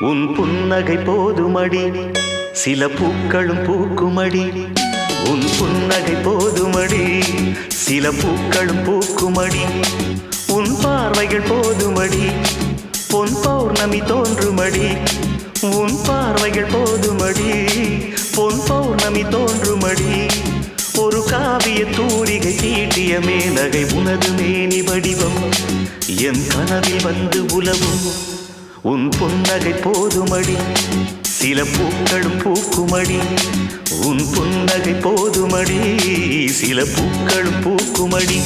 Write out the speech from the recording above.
உன் புன்னகை போதுமடி சில பூக்களும் பூக்குமடி உன் புன்னகை போதுமடி சில பூக்களும் பூக்குமடி உன் பார்வைகள் போதுமடி பொன் பௌர்ணமி தோன்றுமடி உன் பார்வைகள் போதுமடி பொன் பௌர்ணமி தோன்றுமடி ஒரு காவிய தூரிகை தீட்டிய மேனகை உனது மேனி வடிவம் என் கனவில் வந்து உலவும் உன் புன்னகை போதுமடி சில பூக்களும் பூக்குமடி உன் புன்னகை போதுமடி சில பூக்களும் பூக்குமடி